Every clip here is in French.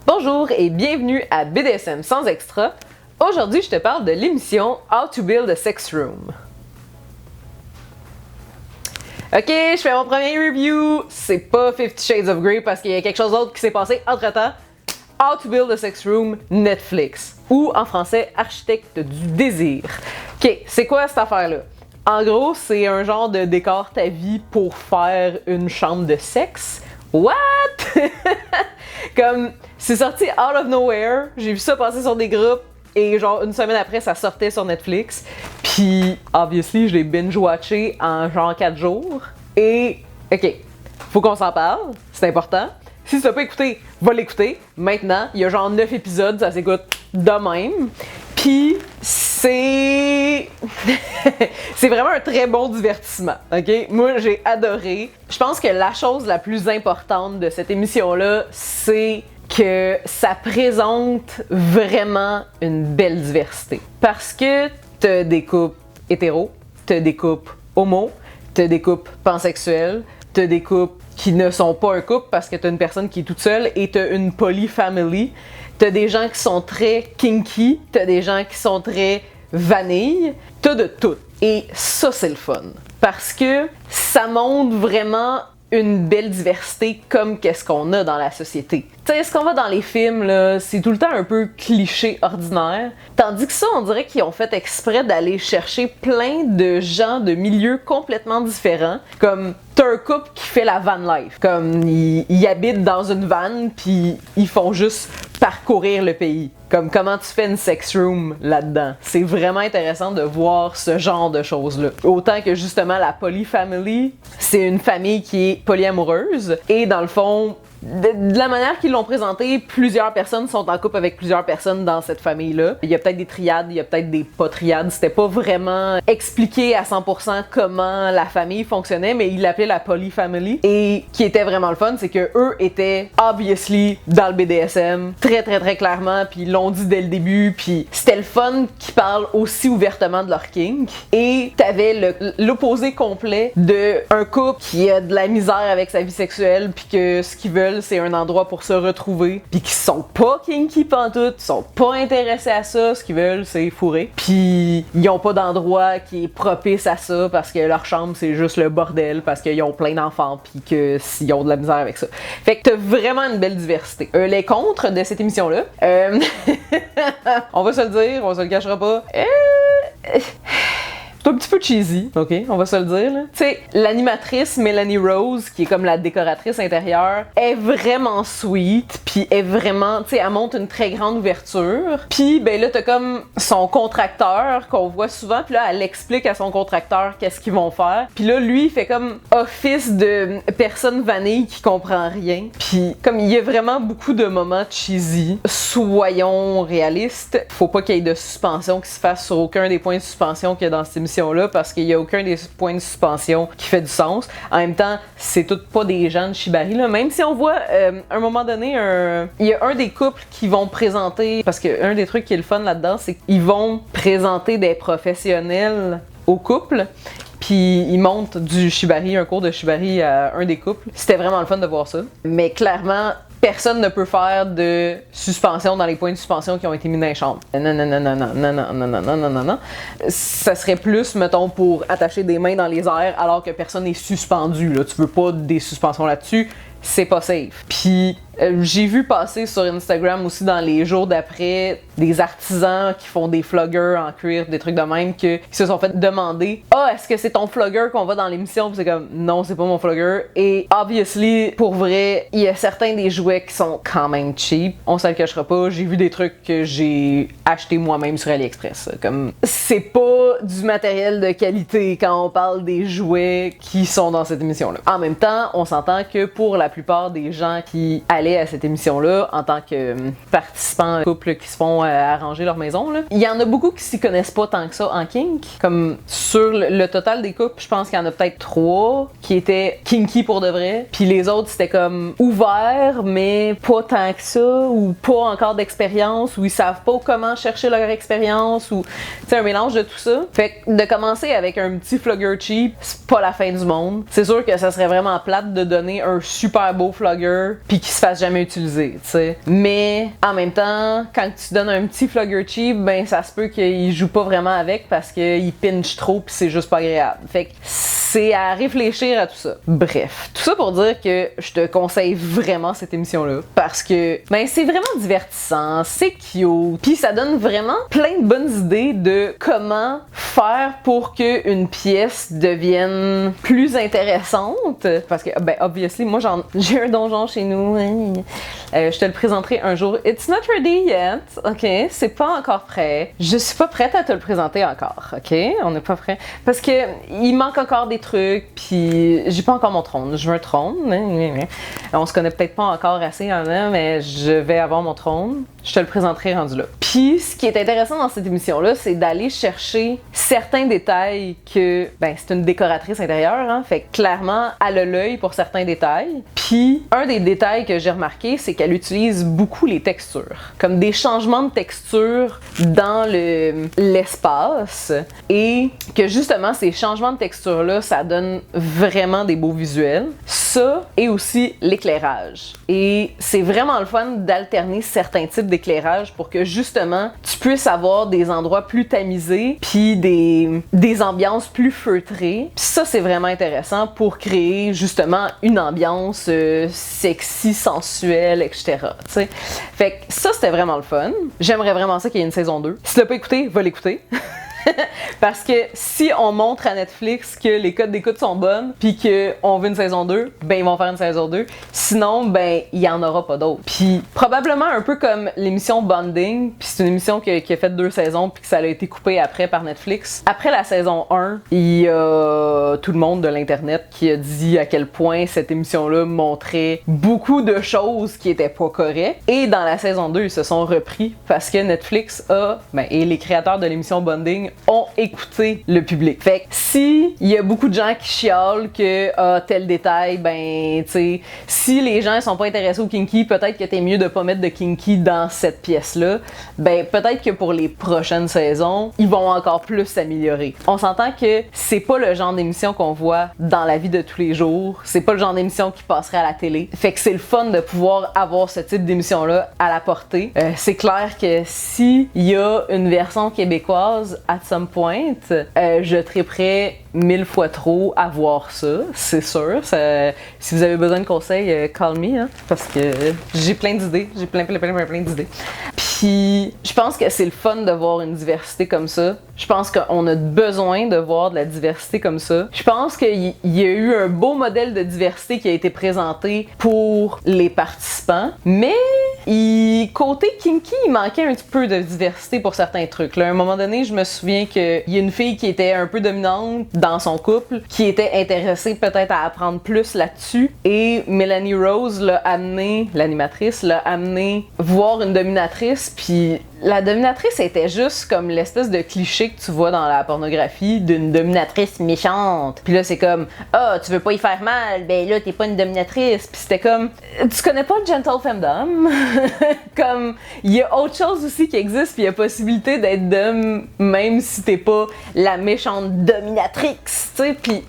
Bonjour et bienvenue à BDSM sans extra. Aujourd'hui, je te parle de l'émission How to Build a Sex Room. Ok, je fais mon premier review. C'est pas 50 Shades of Grey parce qu'il y a quelque chose d'autre qui s'est passé entre-temps. How to Build a Sex Room Netflix, ou en français Architecte du désir. Ok, c'est quoi cette affaire-là? En gros, c'est un genre de décor ta vie pour faire une chambre de sexe. What? Comme, c'est sorti out of nowhere, j'ai vu ça passer sur des groupes et genre une semaine après ça sortait sur Netflix. Puis, obviously, je l'ai binge-watché en genre 4 jours. Et, ok, faut qu'on s'en parle, c'est important. Si tu n'as pas écouté, va l'écouter. Maintenant, il y a genre 9 épisodes, ça s'écoute de même. Puis, c'est vraiment un très bon divertissement, ok? Moi, j'ai adoré. Je pense que la chose la plus importante de cette émission-là, c'est que ça présente vraiment une belle diversité. Parce que t'as des couples hétéros, t'as des couples homo, t'as des couples pansexuels, t'as des couples qui ne sont pas un couple parce que t'as une personne qui est toute seule et t'as une polyfamily. T'as des gens qui sont très kinky, t'as des gens qui sont très vanille, t'as de tout. Et ça, c'est le fun. Parce que ça montre vraiment une belle diversité comme qu'est-ce qu'on a dans la société. Tu sais, ce qu'on voit dans les films, là, c'est tout le temps un peu cliché ordinaire. Tandis que ça, on dirait qu'ils ont fait exprès d'aller chercher plein de gens de milieux complètement différents. Comme, t'as un couple qui fait la van life. Comme, ils habitent dans une van, puis ils font juste parcourir le pays. Comme, comment tu fais une sex room là-dedans. C'est vraiment intéressant de voir ce genre de choses-là. Autant que, justement, la polyfamily, c'est une famille qui est polyamoureuse. Et, dans le fond, de la manière qu'ils l'ont présenté, plusieurs personnes sont en couple avec plusieurs personnes dans cette famille-là. Il y a peut-être des triades, il y a peut-être des pas triades. C'était pas vraiment expliqué à 100% comment la famille fonctionnait, mais ils l'appelaient la polyfamily. Et qui était vraiment le fun, c'est que eux étaient obviously dans le BDSM, très très très clairement, puis ils l'ont dit dès le début, puis c'était le fun qu'ils parlent aussi ouvertement de leur kink. Et t'avais l'opposé complet de un couple qui a de la misère avec sa vie sexuelle, puis que ce qu'ils veulent, c'est un endroit pour se retrouver, puis qui sont pas kinky pantoute, sont pas intéressés à ça, ce qu'ils veulent c'est fourrer, puis ils ont pas d'endroit qui est propice à ça parce que leur chambre c'est juste le bordel parce qu'ils ont plein d'enfants puis que s'ils ont de la misère avec ça. Fait que t'as vraiment une belle diversité. Les contres de cette émission-là, on va se le dire, on se le cachera pas. C'est un petit peu cheesy, ok, on va se le dire, là. Tu sais, l'animatrice Mélanie Rose, qui est comme la décoratrice intérieure, est vraiment sweet, puis est vraiment, tu sais, elle montre une très grande ouverture. Puis, ben là, t'as comme son contracteur, qu'on voit souvent, puis là, elle explique à son contracteur qu'est-ce qu'ils vont faire. Puis là, lui, il fait comme office de personne vanille qui comprend rien. Puis, comme il y a vraiment beaucoup de moments cheesy, soyons réalistes, faut pas qu'il y ait de suspension qui se fasse sur aucun des points de suspension qu'il y a dans cette émission là parce qu'il n'y a aucun des points de suspension qui fait du sens. En même temps, c'est tout pas des gens de Shibari là. Même si on voit à un moment donné, il y a un des couples qui vont présenter, parce que un des trucs qui est le fun là-dedans, c'est qu'ils vont présenter des professionnels au couple. Puis ils montent du Shibari, un cours de Shibari à un des couples. C'était vraiment le fun de voir ça. Mais clairement, personne ne peut faire de suspension dans les points de suspension qui ont été mis dans les chambres. Non. Ça serait plus, mettons, pour attacher des mains dans les airs alors que personne n'est suspendu. Là. Tu veux pas des suspensions là-dessus, c'est pas safe. Puis j'ai vu passer sur Instagram aussi dans les jours d'après des artisans qui font des floggers en cuir, des trucs de même, qui se sont fait demander « Ah, est-ce que c'est ton flogger qu'on voit dans l'émission? » Puis c'est comme « Non, c'est pas mon flogger. » Et obviously, pour vrai, il y a certains des jouets qui sont quand même cheap. On se le cachera pas. J'ai vu des trucs que j'ai acheté moi-même sur AliExpress. Comme, c'est pas du matériel de qualité quand on parle des jouets qui sont dans cette émission-là. En même temps, on s'entend que pour la plupart des gens qui allaient à cette émission-là en tant que participants couple qui se font arranger leur maison, là, il y en a beaucoup qui s'y connaissent pas tant que ça en kink. Comme sur le total des couples, je pense qu'il y en a peut-être 3 qui étaient kinky pour de vrai, puis les autres c'était comme ouvert mais pas tant que ça, ou pas encore d'expérience, ou ils savent pas comment chercher leur expérience, ou tu sais, un mélange de tout ça. Fait que de commencer avec un petit flogger cheap, c'est pas la fin du monde. C'est sûr que ça serait vraiment plate de donner un super beau flogger puis qu'il se fasse fasse jamais utiliser, tu sais. Mais en même temps, quand tu donnes un petit flogger cheap, ben ça se peut qu'il joue pas vraiment avec parce qu'il pinch trop pis c'est juste pas agréable. Fait que c'est à réfléchir à tout ça. Bref, tout ça pour dire que je te conseille vraiment cette émission-là parce que ben c'est vraiment divertissant, c'est cute, puis ça donne vraiment plein de bonnes idées de comment faire pour que une pièce devienne plus intéressante. Parce que ben obviously moi j'ai un donjon chez nous. Je te le présenterai un jour. It's not ready yet, ok? C'est pas encore prêt. Je suis pas prête à te le présenter encore, ok? On n'est pas prêt parce que il manque encore des trucs, puis j'ai pas encore mon trône. Je veux un trône. On se connaît peut-être pas encore assez, hein, mais je vais avoir mon trône. Je te le présenterai rendu là. Puis, ce qui est intéressant dans cette émission-là, c'est d'aller chercher certains détails que, ben, c'est une décoratrice intérieure, hein, fait que clairement, elle a l'œil pour certains détails. Puis, un des détails que j'ai remarqué, c'est qu'elle utilise beaucoup les textures, comme des changements de texture dans l'espace, et que justement, ces changements de texture-là, ça donne vraiment des beaux visuels. Ça, et aussi l'éclairage. Et c'est vraiment le fun d'alterner certains types d'éclairage pour que justement tu puisses avoir des endroits plus tamisés puis des ambiances plus feutrées. Puis ça c'est vraiment intéressant pour créer justement une ambiance sexy, sensuelle, etc. T'sais. Fait que ça c'était vraiment le fun. J'aimerais vraiment ça qu'il y ait une saison 2. Si tu l'as pas écouté, va l'écouter. Parce que si on montre à Netflix que les codes d'écoute sont bonnes puis qu'on veut une saison 2, ben ils vont faire une saison 2. Sinon, ben il y en aura pas d'autres. Puis probablement un peu comme l'émission Bonding, puis c'est une émission qui a fait 2 saisons puis que ça a été coupé après par Netflix. Après la saison 1, il y a tout le monde de l'internet qui a dit à quel point cette émission-là montrait beaucoup de choses qui étaient pas correctes. Et dans la saison 2, ils se sont repris parce que Netflix et les créateurs de l'émission Bonding ont écouté le public. Fait que si il y a beaucoup de gens qui chialent que tel détail, ben tu sais, si les gens sont pas intéressés au kinky, peut-être que t'es mieux de pas mettre de kinky dans cette pièce-là. Ben peut-être que pour les prochaines saisons, ils vont encore plus s'améliorer. On s'entend que c'est pas le genre d'émission qu'on voit dans la vie de tous les jours. C'est pas le genre d'émission qui passerait à la télé. Fait que c'est le fun de pouvoir avoir ce type d'émission-là à la portée. C'est clair que si il y a une version québécoise at some point, je triperais 1000 fois trop à voir ça, c'est sûr. Si vous avez besoin de conseils, call me, hein, parce que j'ai plein d'idées, j'ai plein d'idées. Puis, je pense que c'est le fun de voir une diversité comme ça. Je pense qu'on a besoin de voir de la diversité comme ça. Je pense qu'il y a eu un beau modèle de diversité qui a été présenté pour les participants, mais côté kinky, il manquait un petit peu de diversité pour certains trucs. Là, à un moment donné, je me souviens qu'il y a une fille qui était un peu dominante dans son couple, qui était intéressée peut-être à apprendre plus là-dessus, et Melanie Rose l'a amené, l'animatrice l'a amené voir une dominatrice, puis la dominatrice était juste comme l'espèce de cliché que tu vois dans la pornographie d'une dominatrice méchante. Puis là, c'est comme « Ah, tu veux pas y faire mal, ben là, t'es pas une dominatrice. » Puis c'était comme « Tu connais pas le Gentle Femdom? » Comme, il y a autre chose aussi qui existe, puis il y a possibilité d'être dom même si t'es pas la méchante dominatrix, tu sais. Puis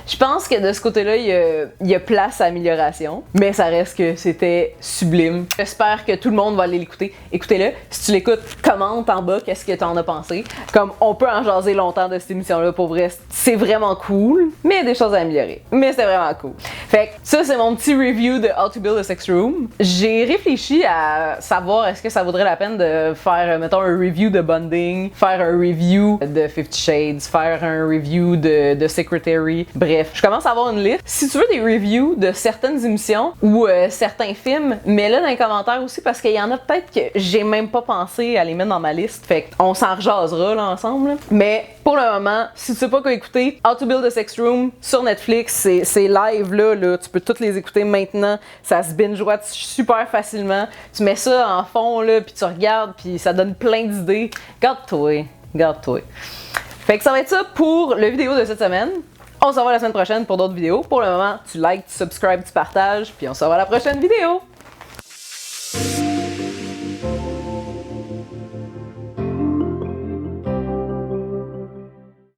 je pense que de ce côté-là, il y a place à amélioration, mais ça reste que c'était sublime. J'espère que tout le monde va aller l'écouter. Écoutez-le. Si tu l'écoutes, commente en bas qu'est-ce que t'en as pensé. Comme, on peut en jaser longtemps de cette émission-là, pour vrai. C'est vraiment cool, mais il y a des choses à améliorer. Mais c'était vraiment cool. Fait que ça, c'est mon petit review de How to Build a Sex Room. J'ai réfléchi à savoir est-ce que ça vaudrait la peine de faire, mettons, un review de Bonding, faire un review de 50 Shades, faire un review de Secretary. Bref, je commence à avoir une liste. Si tu veux des reviews de certaines émissions ou certains films, mets-le dans les commentaires aussi parce qu'il y en a peut-être que j'ai même pas pensé à les mettre dans ma liste. Fait qu'on s'en rejasera là ensemble. Là. Mais pour le moment, si tu sais pas quoi écouter, How to Build a Sex Room sur Netflix, c'est live là, tu peux toutes les écouter maintenant. Ça se binge-watch super facilement. Tu mets ça en fond là, puis tu regardes, puis ça donne plein d'idées. Garde-toi. Fait que ça va être ça pour le vidéo de cette semaine. On se revoit la semaine prochaine pour d'autres vidéos. Pour le moment, tu likes, tu subscribes, tu partages, puis on se revoit à la prochaine vidéo.